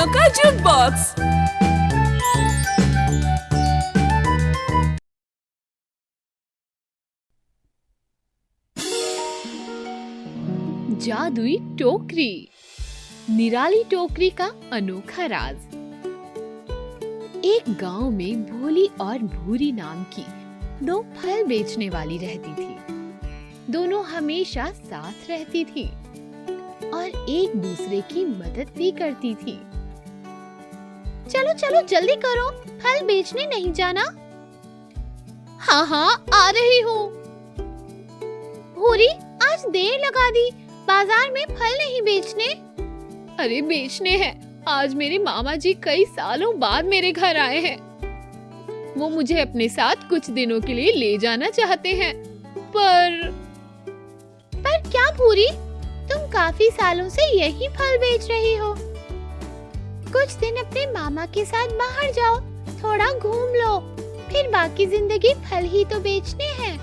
कहानियों का जुक बॉक्स। जादुई टोकरी। निराली टोकरी का अनोखा राज। एक गांव में भोली और भूरी नाम की दो फल बेचने वाली रहती थी। दोनों हमेशा साथ रहती थी और एक दूसरे की मदद भी करती थी। चलो चलो जल्दी करो, फल बेचने नहीं जाना? हाँ हाँ आ रही हूँ। भूरी, आज देर लगा दी, बाजार में फल नहीं बेचने? अरे बेचने हैं। आज मेरे मामा जी कई सालों बाद मेरे घर आए हैं। वो मुझे अपने साथ कुछ दिनों के लिए ले जाना चाहते हैं। पर क्या भूरी, तुम काफी सालों से यही फल बेच रही हो। कुछ दिन अपने मामा के साथ बाहर जाओ, थोड़ा घूम लो, फिर बाकी जिंदगी फल ही तो बेचने हैं।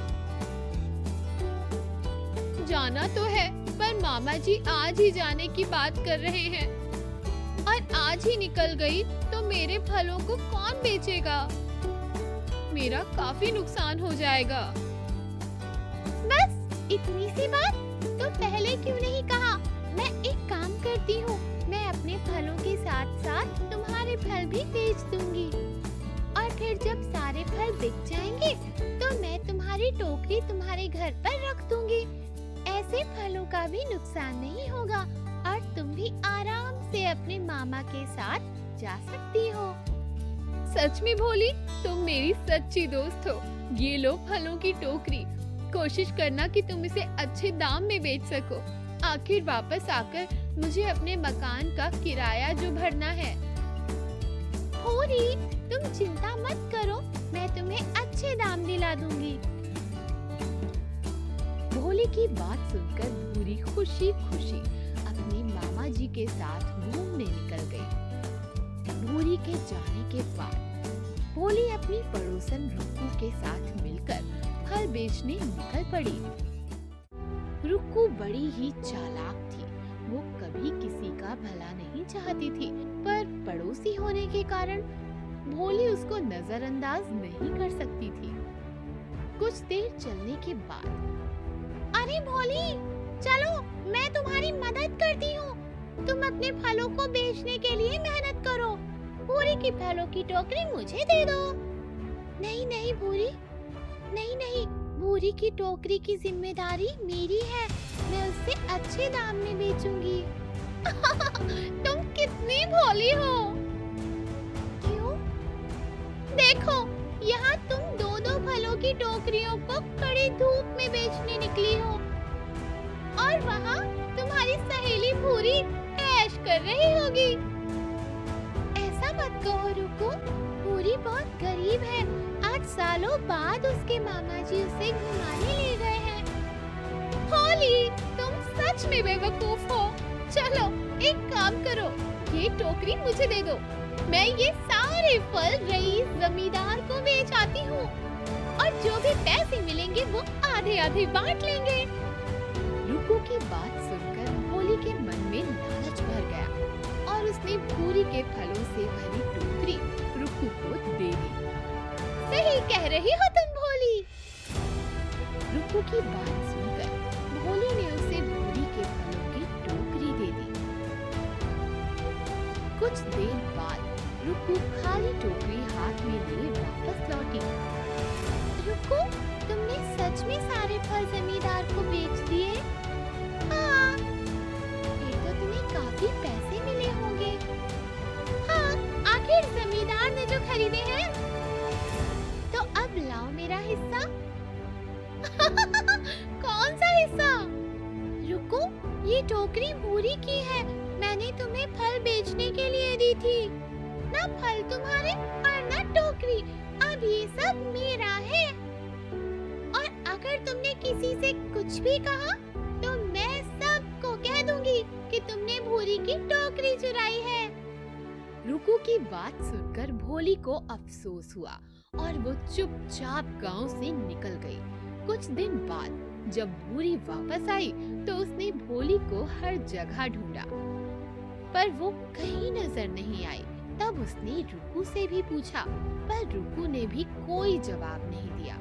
जाना तो है, पर मामा जी आज ही जाने की बात कर रहे हैं और आज ही निकल गई तो मेरे फलों को कौन बेचेगा? मेरा काफी नुकसान हो जाएगा। बस इतनी सी बात, तो पहले क्यों नहीं कहा? मैं एक काम करती हूँ, मैं अपने फलों के साथ साथ तुम्हारे फल भी बेच दूंगी और फिर जब सारे फल बिक जाएंगे तो मैं तुम्हारी टोकरी तुम्हारे घर पर रख दूंगी। ऐसे फलों का भी नुकसान नहीं होगा और तुम भी आराम से अपने मामा के साथ जा सकती हो। सच में भोली, तुम मेरी सच्ची दोस्त हो। ये लो फलों की टोकरी, कोशिश करना कि तुम इसे अच्छे दाम में बेच सको। आखिर वापस आकर मुझे अपने मकान का किराया जो भरना है। भोली, तुम चिंता मत करो, मैं तुम्हें अच्छे दाम दिला दूंगी। भोली की बात सुनकर भूरी खुशी खुशी अपने मामा जी के साथ घूमने निकल गई। भूरी के जाने के बाद भोली अपनी पड़ोसन रुक्कू के साथ मिलकर फल बेचने निकल पड़ी। रुक्कू बड़ी ही चालाक थी। वो कभी किसी का भला नहीं चाहती थी, पर पड़ोसी होने के कारण भोली उसको नजरअंदाज नहीं कर सकती थी। कुछ देर चलने के बाद, अरे भोली, चलो मैं तुम्हारी मदद करती हूँ। तुम अपने फलों को बेचने के लिए मेहनत करो। भूरी की फलों की टोकरी मुझे दे दो। नहीं नहीं भूरी, नहीं नहीं, भूरी की टोकरी की जिम्मेदारी मेरी है। मैं उससे अच्छे दाम में बेचूंगी। तुम कितनी भोली हो। क्यों? देखो, यहाँ तुम दो दो फलों की टोकरियों को कड़ी धूप में बेचने निकली हो और वहाँ तुम्हारी सहेली भूरी ऐश कर रही होगी। ऐसा मत कहो रुको, भूरी बहुत गरीब है। आज सालों बाद उसके मामा जी उसे घुमाने ले गए हैं। होली, तुम सच में बेवकूफ हो। चलो एक काम करो, ये टोकरी मुझे दे दो। मैं ये सारे फल रईस जमींदार को बेच आती हूँ और जो भी पैसे मिलेंगे वो आधे आधे बांट लेंगे। रुक्कू की बात सुनकर भोली के मन में लालच भर गया और उसने भूरी के फलों से भरी टोकरी रुक्कू को दे दी। सही कह रही हो तुम भोली। रुक्कू की बात सुनकर भोली ने उसे भूरी के फलों की टोकरी दे दी। कुछ देर बाद रुक्कू खाली टोकरी हाथ में लिए वापस लौटी। रुक्कू, तुमने सच में सारे फल जमींदार को बेच दिए? हाँ। फिर तो तुम्हें काफी पैसे मिले होंगे। हाँ, आखिर जमींदार ने जो खरीदे हैं। तो अब लाओ मेरा हिस्सा। कौन सा हिस्सा? रुक्कू, ये टोकरी भूरी की है। मैंने तुम्हें फल बेचने के लिए दी थी। ना फल तुम्हारे और ना टोकरी, अब ये सब मेरा है। और अगर तुमने किसी से कुछ भी कहा तो मैं सबको कह दूंगी कि तुमने भूरी की टोकरी चुराई है। रुक्कू की बात सुनकर भोली को अफसोस हुआ और वो चुपचाप गांव से निकल गई। कुछ दिन बाद जब भूरी वापस आई तो उसने भोली को हर जगह ढूंढा। पर वो कहीं नजर नहीं आई। तब उसने रुकू से भी पूछा, पर रुकू ने भी कोई जवाब नहीं दिया।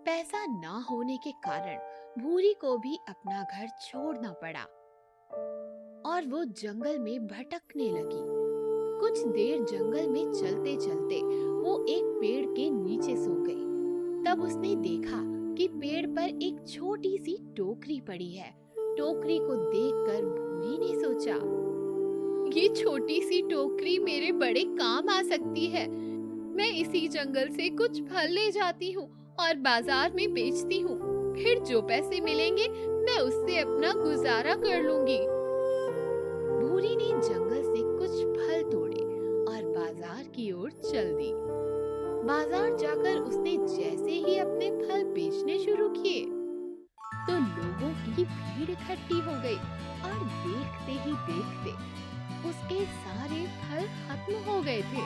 पैसा ना होने के कारण भूरी को भी अपना घर छोड़ना पड़ा और वो जंगल में भटकने लगी। कुछ देर जंगल में चलते चलते वो एक पेड़ के नीचे सो गई। तब उसने देखा कि पेड़ पर एक छोटी सी टोकरी पड़ी है। टोकरी को देखकर भूरी ने सोचा, ये छोटी सी टोकरी मेरे बड़े काम आ सकती है। मैं इसी जंगल से कुछ फल ले जाती हूँ और बाजार में बेचती हूँ। फिर जो पैसे मिलेंगे मैं उससे अपना गुजारा कर लूंगी। भूरी ने जंगल से कुछ फल तोड़े और बाजार की ओर चल दी। बाजार जाकर उसने जैसे ही अपने फल बेचने शुरू किए तो लोगों की भीड़ इकट्ठी हो गई और देखते ही देखते उसके सारे फल खत्म हो गए थे।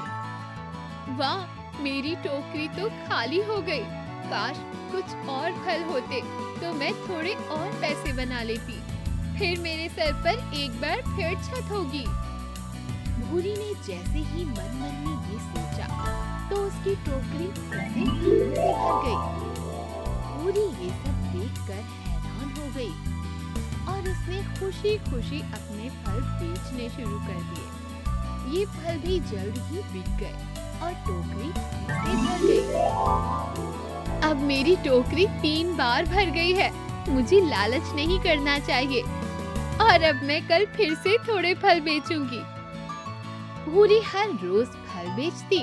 वाह, मेरी टोकरी तो खाली हो गई। काश कुछ और फल होते तो मैं थोड़े और पैसे बना लेती। फिर मेरे सर पर एक बार फिर छत होगी। भूरी ने जैसे ही मन मन में ये सोचा तो उसकी टोकरी फिर से फलों से भर गई। भूरी ये सब देखकर हैरान हो गई और उसने खुशी खुशी अपने फल बेचने शुरू कर दिए। ये फल भी जल्द ही बिक गए और टोकरी से भर गई। अब मेरी टोकरी 3 बार भर गई है। मुझे लालच नहीं करना चाहिए और अब मैं कल फिर से थोड़े फल बेचूंगी। भूरी हर रोज फल बेचती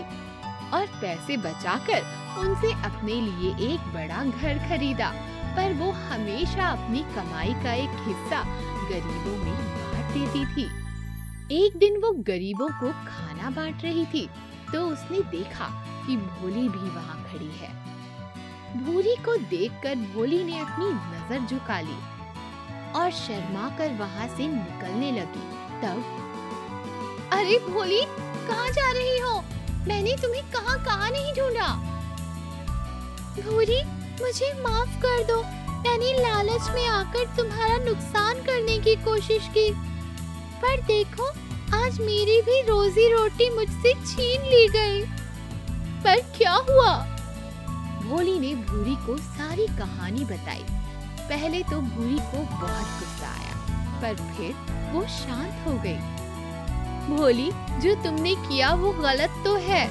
और पैसे बचाकर उनसे अपने लिए एक बड़ा घर खरीदा, पर वो हमेशा अपनी कमाई का एक हिस्सा गरीबों में बांट देती थी। एक दिन वो गरीबों को खाना बांट रही थी तो उसने देखा कि भोली भी वहाँ खड़ी है। भूरी को देखकर भोली ने अपनी नजर झुका ली और शर्मा कर वहाँ से निकलने लगी। तब, अरे भोली, कहाँ जा रही हो? मैंने तुम्हें कहाँ नहीं ढूंढा। भूरी, मुझे माफ कर दो। मैंने लालच में आकर तुम्हारा नुकसान करने की कोशिश की, पर देखो आज मेरी भी रोजी रोटी मुझसे छीन ली गई। पर क्या हुआ? भोली ने भूरी को सारी कहानी बताई। पहले तो भूरी को बहुत गुस्सा आया, पर फिर वो शांत हो गई। भोली, जो तुमने किया वो गलत तो है,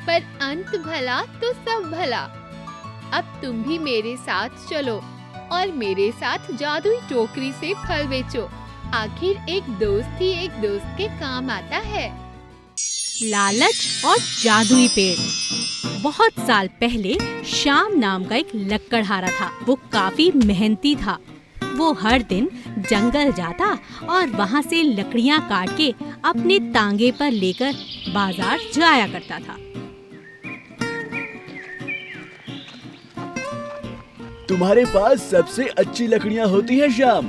पर अंत भला तो सब भला। अब तुम भी मेरे साथ चलो और मेरे साथ जादुई टोकरी से फल बेचो। आखिर एक दोस्त ही एक दोस्त के काम आता है। लालच और जादुई पेड़। बहुत साल पहले श्याम नाम का एक लक्कड़हारा था। वो काफी मेहनती था। वो हर दिन जंगल जाता और वहाँ से लकड़ियाँ काट के अपने तांगे पर लेकर बाजार जाया करता था। तुम्हारे पास सबसे अच्छी लकड़ियाँ होती हैं श्याम,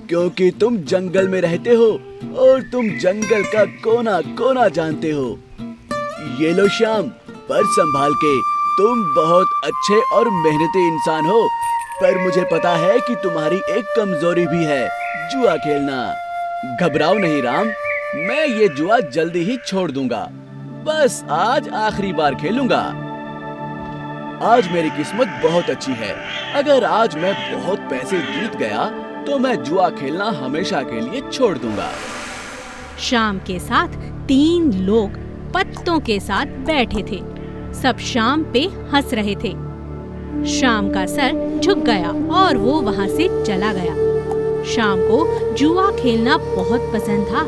क्योंकि तुम जंगल में रहते हो और तुम जंगल का कोना कोना जानते हो। ये लो श्याम, पर संभाल के। तुम बहुत अच्छे और मेहनती इंसान हो, पर मुझे पता है कि तुम्हारी एक कमजोरी भी है, जुआ खेलना। घबराओ नहीं राम, मैं ये जुआ जल्दी ही छोड़ दूंगा। बस आज आखिरी बार खेलूंगा। आज मेरी किस्मत बहुत अच्छी है। अगर आज मैं बहुत पैसे जीत गया तो मैं जुआ खेलना हमेशा के लिए छोड़ दूंगा। श्याम के साथ 3 लोग पत्तों के साथ बैठे थे। सब श्याम पे हंस रहे थे। श्याम का सर झुक गया और वो वहाँ से चला गया। श्याम को जुआ खेलना बहुत पसंद था,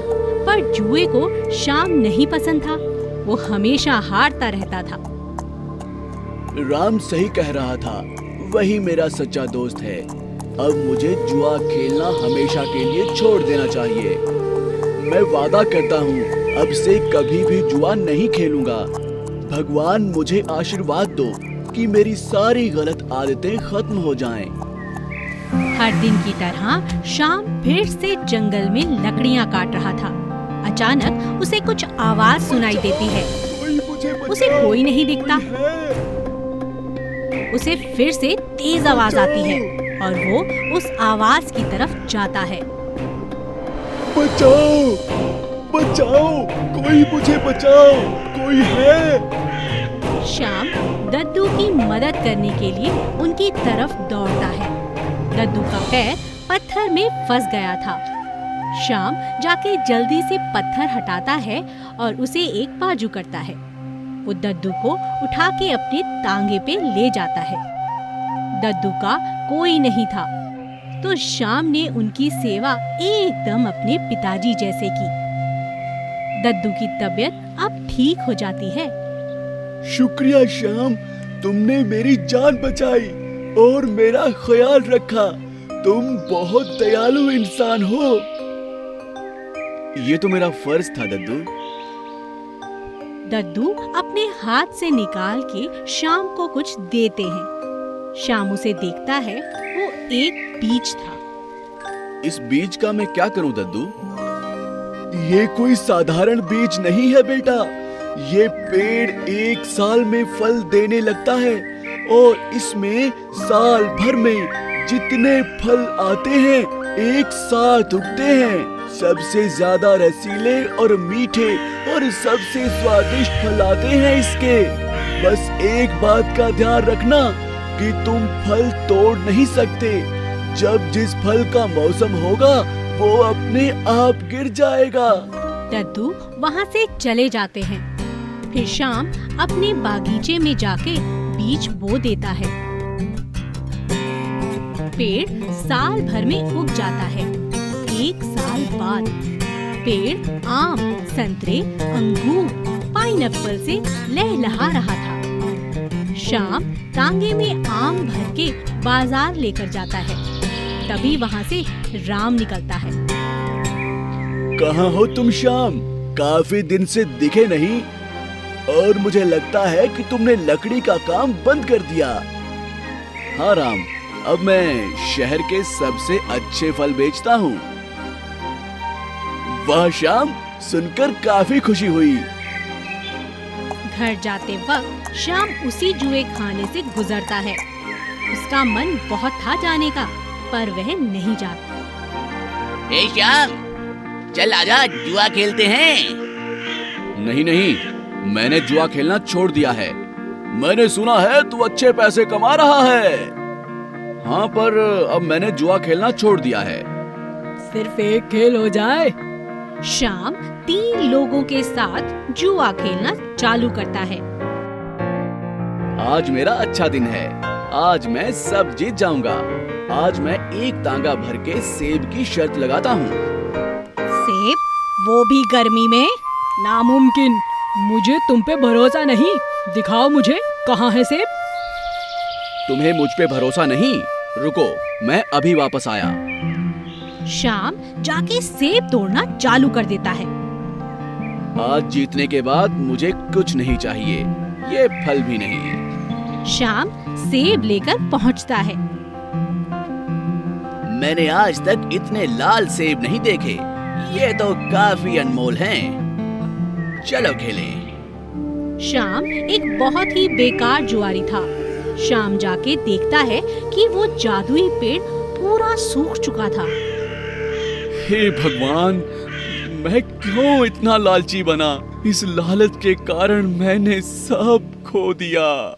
पर जुए को श्याम नहीं पसंद था। वो हमेशा हारता रहता था। राम सही कह रहा था, वही मेरा सच्चा दोस्त है। अब मुझे जुआ खेलना हमेशा के लिए छोड़ देना चाहिए। मैं वादा करता हूँ, अब से कभी भी जुआ नहीं खेलूंगा। भगवान मुझे आशीर्वाद दो कि मेरी सारी गलत आदतें खत्म हो जाएं। हर दिन की तरह श्याम फिर से जंगल में लकड़ियाँ काट रहा था। अचानक उसे कुछ आवाज सुनाई देती है। उसे कोई नहीं दिखता। उसे फिर से तेज आवाज आती है और वो उस आवाज की तरफ जाता है। बचाओ, बचाओ, कोई मुझे बचाओ, कोई है? श्याम दद्दू की मदद करने के लिए उनकी तरफ दौड़ता है। दद्दू का पैर पत्थर में फंस गया था। श्याम जाके जल्दी से पत्थर हटाता है और उसे एक बाजू करता है। वो दद्दू को उठा के अपने तांगे पे ले जाता है। दद्दू का कोई नहीं था, तो श्याम ने उनकी सेवा एकदम अपने पिताजी जैसे की। दद्दू की तबीयत अब ठीक हो जाती है। शुक्रिया श्याम, तुमने मेरी जान बचाई और मेरा ख्याल रखा। तुम बहुत दयालु इंसान हो। ये तो मेरा फर्ज था दद्दू। दद्दू अपने हाथ से निकाल के श्याम को कुछ देते हैं। श्याम उसे देखता है, वो एक बीज था। इस बीज का मैं क्या करूं दद्दू? ये कोई साधारण बीज नहीं है बेटा। ये पेड़ 1 साल में फल देने लगता है और इसमें साल भर में जितने फल आते हैं एक साथ उगते हैं। सबसे ज्यादा रसीले और मीठे और सबसे स्वादिष्ट फल आते हैं इसके। बस एक बात का ध्यान रखना कि तुम फल तोड़ नहीं सकते। जब जिस फल का मौसम होगा वो अपने आप गिर जाएगा। दद्दू वहाँ से चले जाते हैं। फिर श्याम अपने बागीचे में जाके बीज बो देता है। पेड़ साल भर में उग जाता है। 1 साल बाद पेड़ आम, संतरे, अंगूर, पाइनएप्पल से लहलहा रहा था। श्याम तांगे में आम भर के बाजार लेकर जाता है। तभी वहाँ से राम निकलता है। कहाँ हो तुम श्याम? काफी दिन से दिखे नहीं और मुझे लगता है कि तुमने लकड़ी का काम बंद कर दिया। हाँ राम, अब मैं शहर के सबसे अच्छे फल बेचता हूँ। वाह श्याम, सुनकर काफी खुशी हुई। घर जाते वक्त श्याम उसी जुए खाने से गुजरता है। उसका मन बहुत था जाने का, पर वह नहीं जाता। ए श्याम, चल आजा, जुआ खेलते हैं। नहीं नहीं, मैंने जुआ खेलना छोड़ दिया है। मैंने सुना है तू अच्छे पैसे कमा रहा है। हाँ, पर अब मैंने जुआ खेलना छोड़ दिया है। सिर्फ एक खेल हो जाए। श्याम 3 लोगों के साथ जुआ खेलना चालू करता है। आज मेरा अच्छा दिन है। आज मैं सब जीत जाऊंगा। आज मैं एक तांगा भर के सेब की शर्त लगाता हूँ। सेब, वो भी गर्मी में? नामुमकिन, मुझे तुम पे भरोसा नहीं। दिखाओ मुझे, कहाँ है सेब? तुम्हें मुझ पे भरोसा नहीं? रुको, मैं अभी वापस आया। श्याम जाके सेब तोड़ना चालू कर देता है। आज जीतने के बाद मुझे कुछ नहीं चाहिए, ये फल भी नहीं। श्याम सेब लेकर पहुंचता है। मैंने आज तक इतने लाल सेब नहीं देखे। ये तो काफी अनमोल हैं। चलो खेलें। श्याम एक बहुत ही बेकार जुआरी था। श्याम जाके देखता है कि वो जादुई पेड़ पूरा सूख चुका था। हे भगवान, मैं क्यों इतना लालची बना? इस लालच के कारण मैंने सब खो दिया।